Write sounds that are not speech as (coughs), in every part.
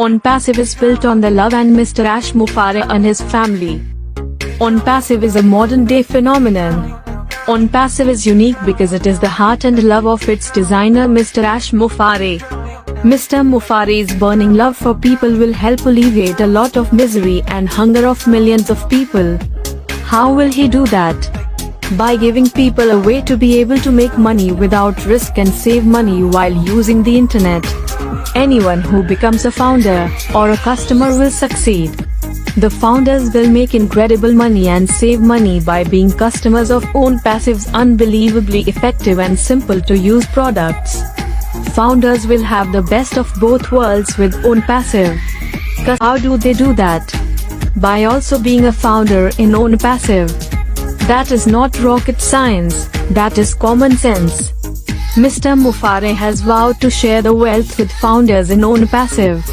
Onpassive is built on the love and Mr. Ash Mufareh and his family. Onpassive is a modern-day phenomenon. Onpassive is unique because it is the heart and love of its designer Mr. Ash Mufareh. Mr. Mufareh's burning love for people will help alleviate a lot of misery and hunger of millions of people. How will he do that? By giving people a way to be able to make money without risk and save money while using the internet. Anyone who becomes a founder or a customer will succeed. The founders will make incredible money and save money by being customers of Onpassive's unbelievably effective and simple to use products. Founders will have the best of both worlds with Onpassive. How do they do that? By also being a founder in Onpassive. That is not rocket science, that is common sense. Mr. Mufareh has vowed to share the wealth with founders in Onpassive.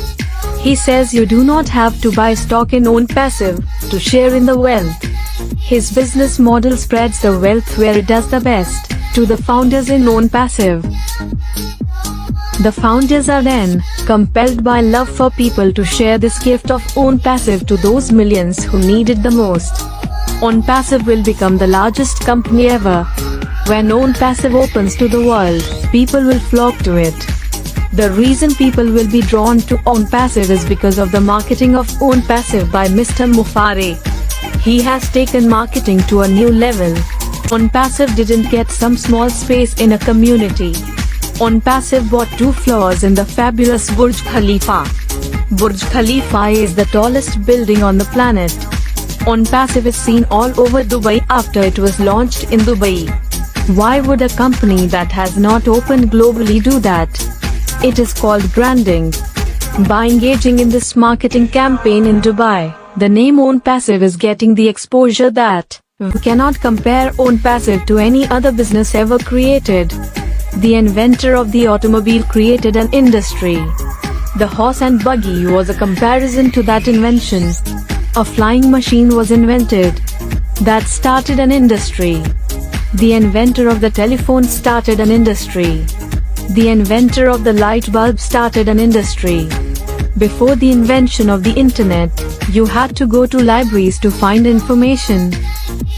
He says you do not have to buy stock in Onpassive to share in the wealth. His business model spreads the wealth where it does the best, to the founders in Onpassive. The founders are then compelled by love for people to share this gift of Onpassive to those millions who need it the most. Onpassive will become the largest company ever. When Onpassive opens to the world, people will flock to it. The reason people will be drawn to Onpassive is because of the marketing of Onpassive by Mr. Mufareh. He has taken marketing to a new level. Onpassive didn't get some small space in a community. Onpassive bought 2 floors in the fabulous Burj Khalifa. Burj Khalifa is the tallest building on the planet. Onpassive is seen all over Dubai after it was launched in Dubai. Why would a company that has not opened globally do that? It is called branding. By engaging in this marketing campaign in Dubai, the name Onpassive is getting the exposure that we cannot compare Onpassive to any other business ever created. The inventor of the automobile created an industry. The horse and buggy was a comparison to that invention. A flying machine was invented. That started an industry. The inventor of the telephone started an industry. The inventor of the light bulb started an industry. Before the invention of the internet, you had to go to libraries to find information.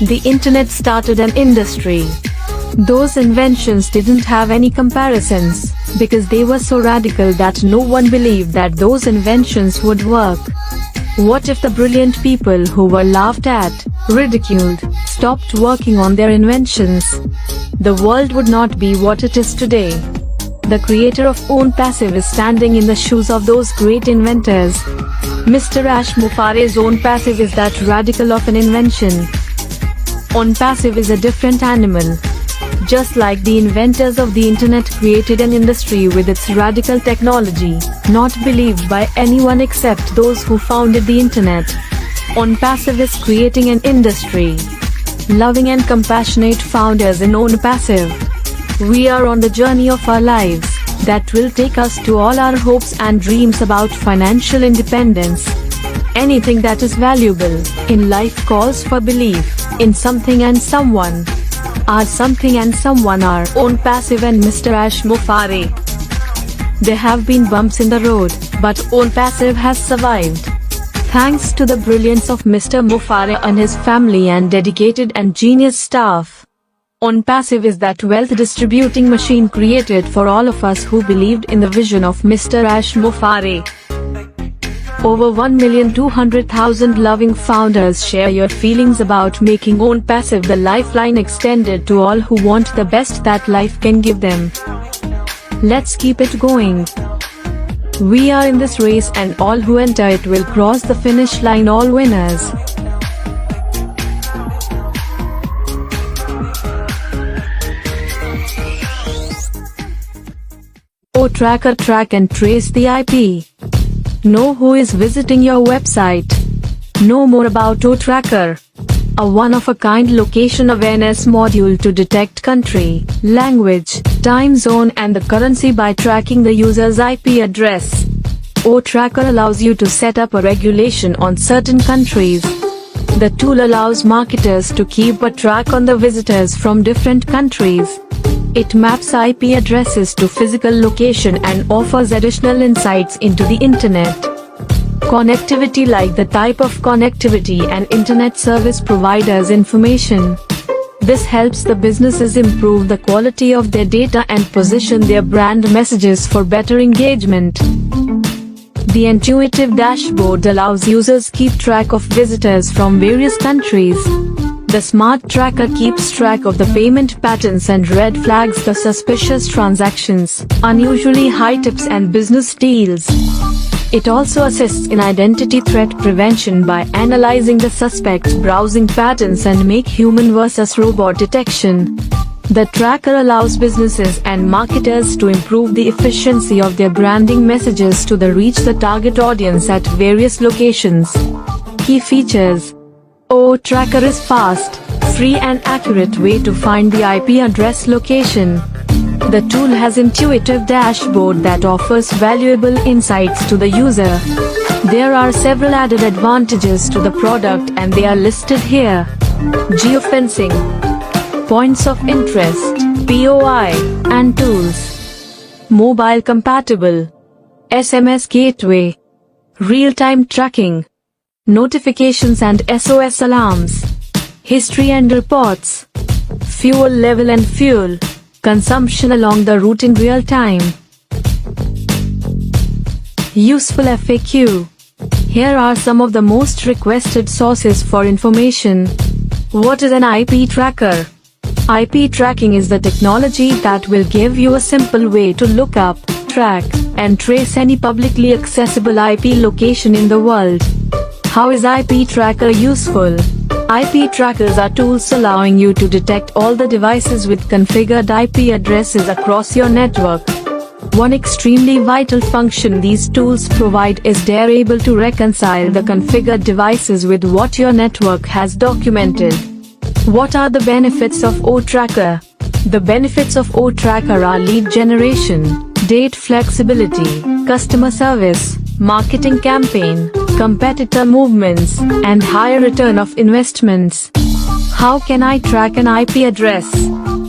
The internet started an industry. Those inventions didn't have any comparisons, because they were so radical that no one believed that those inventions would work. What if the brilliant people who were laughed at, ridiculed, stopped working on their inventions? The world would not be what it is today. The creator of Onpassive is standing in the shoes of those great inventors. Mr. Ash Mufareh's Onpassive is that radical of an invention. Onpassive is a different animal. Just like the inventors of the internet created an industry with its radical technology, not believed by anyone except those who founded the internet. Onpassive is creating an industry. Loving and compassionate founders in Onpassive. We are on the journey of our lives, that will take us to all our hopes and dreams about financial independence. Anything that is valuable in life calls for belief in something and someone. Our something and someone are Onpassive and Mr. Ash Mufareh. There have been bumps in the road, but Onpassive has survived. Thanks to the brilliance of Mr. Mufareh and his family and dedicated and genius staff. Onpassive is that wealth distributing machine created for all of us who believed in the vision of Mr. Ash Mufareh. Over 1,200,000 loving founders share your feelings about making Onpassive the lifeline extended to all who want the best that life can give them. Let's keep it going. We are in this race and all who enter it will cross the finish line, all winners. Tracker, track and trace the IP. Know who is visiting your website. Know more about Tracker, a one-of-a-kind location awareness module to detect country, language, time zone and the currency by tracking the user's IP address. Tracker allows you to set up a regulation on certain countries. The tool allows marketers to keep a track on the visitors from different countries. It maps IP addresses to physical location and offers additional insights into the internet. Connectivity, like the type of connectivity and internet service providers information. This helps the businesses improve the quality of their data and position their brand messages for better engagement. The intuitive dashboard allows users keep track of visitors from various countries. The smart tracker keeps track of the payment patterns and red flags the suspicious transactions, unusually high tips and business deals. It also assists in identity threat prevention by analyzing the suspect's browsing patterns and make human versus robot detection. The tracker allows businesses and marketers to improve the efficiency of their branding messages to reach the target audience at various locations. Key features: OTracker is fast, free and accurate way to find the IP address location. The tool has intuitive dashboard that offers valuable insights to the user. There are several added advantages to the product and they are listed here. Geofencing, points of interest, POI, and tools. Mobile compatible, SMS gateway, real-time tracking, notifications and SOS alarms, history and reports, fuel level and fuel consumption along the route in real time. Useful FAQ. Here are some of the most requested sources for information. What is an IP tracker? IP tracking is the technology that will give you a simple way to look up, track, and trace any publicly accessible IP location in the world. How is IP tracker useful? IP trackers are tools allowing you to detect all the devices with configured IP addresses across your network. One extremely vital function these tools provide is they are able to reconcile the configured devices with what your network has documented. What are the benefits of OTracker? The benefits of OTracker are lead generation, date flexibility, customer service, marketing campaign, competitor movements, and higher return of investments. How can I track an IP address?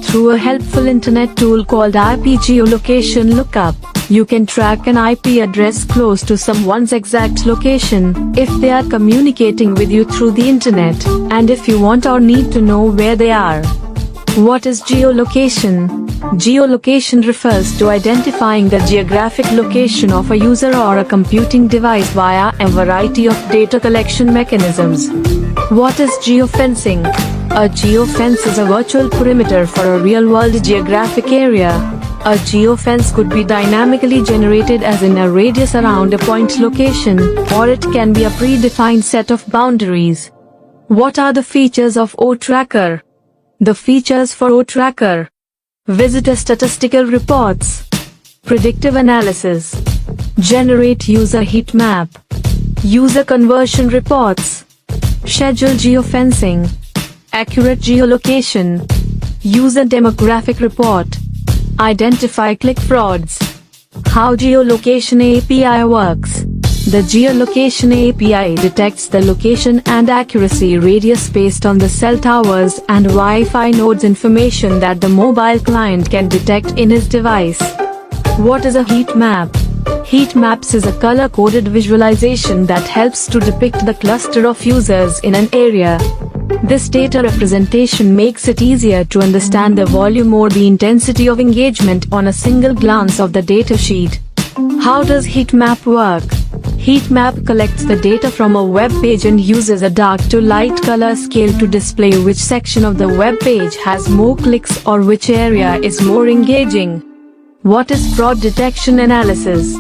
Through a helpful internet tool called IP geolocation lookup, you can track an IP address close to someone's exact location, if they are communicating with you through the internet, and if you want or need to know where they are. What is geolocation? Geolocation refers to identifying the geographic location of a user or a computing device via a variety of data collection mechanisms. What is geofencing? A geofence is a virtual perimeter for a real-world geographic area. A geofence could be dynamically generated as in a radius around a point location, or it can be a predefined set of boundaries. What are the features of OTracker? The features for OTracker: visitor statistical reports, predictive analysis, generate user heat map, user conversion reports, schedule geofencing, accurate geolocation, user demographic report, identify click frauds. How geolocation API works. The geolocation API detects the location and accuracy radius based on the cell towers and Wi-Fi nodes information that the mobile client can detect in his device. What is a heat map? Heat maps is a color-coded visualization that helps to depict the cluster of users in an area. This data representation makes it easier to understand the volume or the intensity of engagement on a single glance of the datasheet. How does heat map work? Heat map collects the data from a web page and uses a dark to light color scale to display which section of the web page has more clicks or which area is more engaging. What is fraud detection analysis?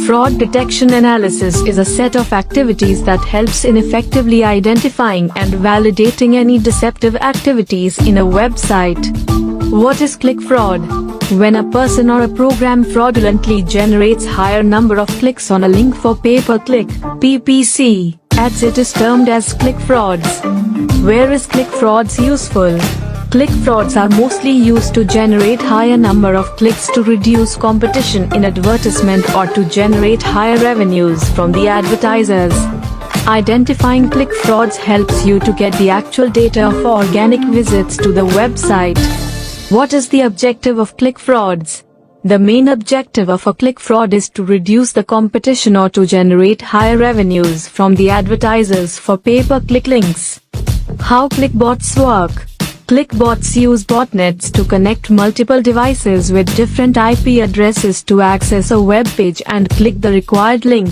Fraud detection analysis is a set of activities that helps in effectively identifying and validating any deceptive activities in a website. What is click fraud? When a person or a program fraudulently generates higher number of clicks on a link for pay-per-click (coughs) ads, it is termed as click frauds. Where is click frauds useful? Click frauds are mostly used to generate higher number of clicks to reduce competition in advertisement or to generate higher revenues from the advertisers. Identifying click frauds helps you to get the actual data of organic visits to the website. What is the objective of click frauds? The main objective of a click fraud is to reduce the competition or to generate higher revenues from the advertisers for pay-per-click links. How clickbots work? Clickbots use botnets to connect multiple devices with different IP addresses to access a web page and click the required link.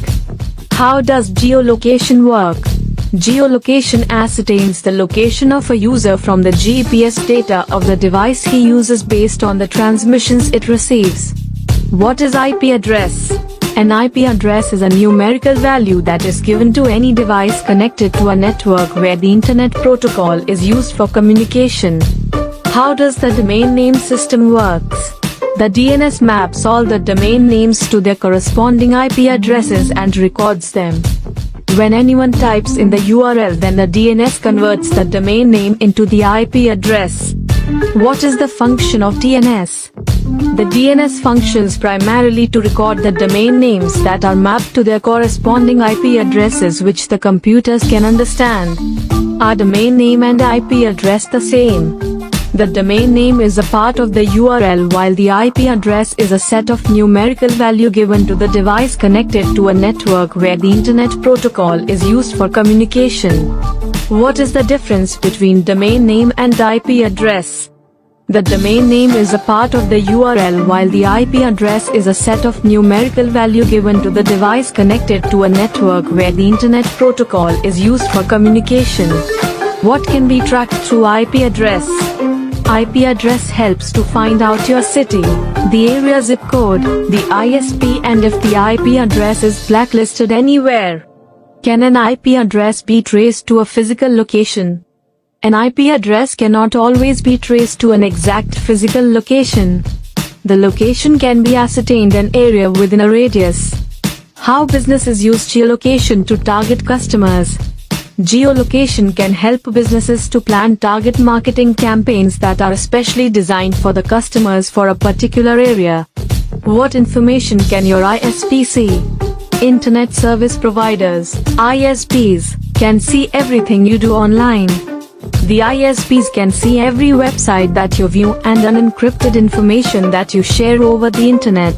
How does geolocation work? Geolocation ascertains the location of a user from the GPS data of the device he uses based on the transmissions it receives. What is IP address? An IP address is a numerical value that is given to any device connected to a network where the Internet Protocol is used for communication. How does the domain name system works? The DNS maps all the domain names to their corresponding IP addresses and records them. When anyone types in the URL, then the DNS converts the domain name into the IP address. What is the function of DNS? The DNS functions primarily to record the domain names that are mapped to their corresponding IP addresses which the computers can understand. Are domain name and IP address the same? The domain name is a part of the URL while the IP address is a set of numerical value given to the device connected to a network where the Internet Protocol is used for communication. What is the difference between domain name and IP address? The domain name is a part of the URL while the IP address is a set of numerical value given to the device connected to a network where the Internet Protocol is used for communication. What can be tracked through IP address? IP address helps to find out your city, the area zip code, the ISP and if the IP address is blacklisted anywhere. Can an IP address be traced to a physical location? An IP address cannot always be traced to an exact physical location. The location can be ascertained an area within a radius. How businesses use geolocation to target customers? Geolocation can help businesses to plan target marketing campaigns that are especially designed for the customers for a particular area. What information can your ISP see? Internet service providers, ISPs, can see everything you do online. The ISPs can see every website that you view and unencrypted information that you share over the internet.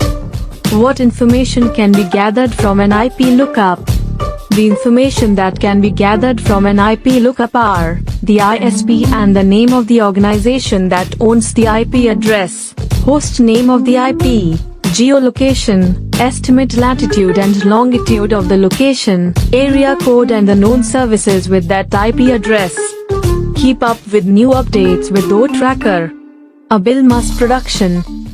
What information can be gathered from an IP lookup? The information that can be gathered from an IP lookup are the ISP and the name of the organization that owns the IP address, host name of the IP, geolocation, estimate latitude and longitude of the location, area code and the known services with that IP address. Keep up with new updates with OTracker. A Bill Must production.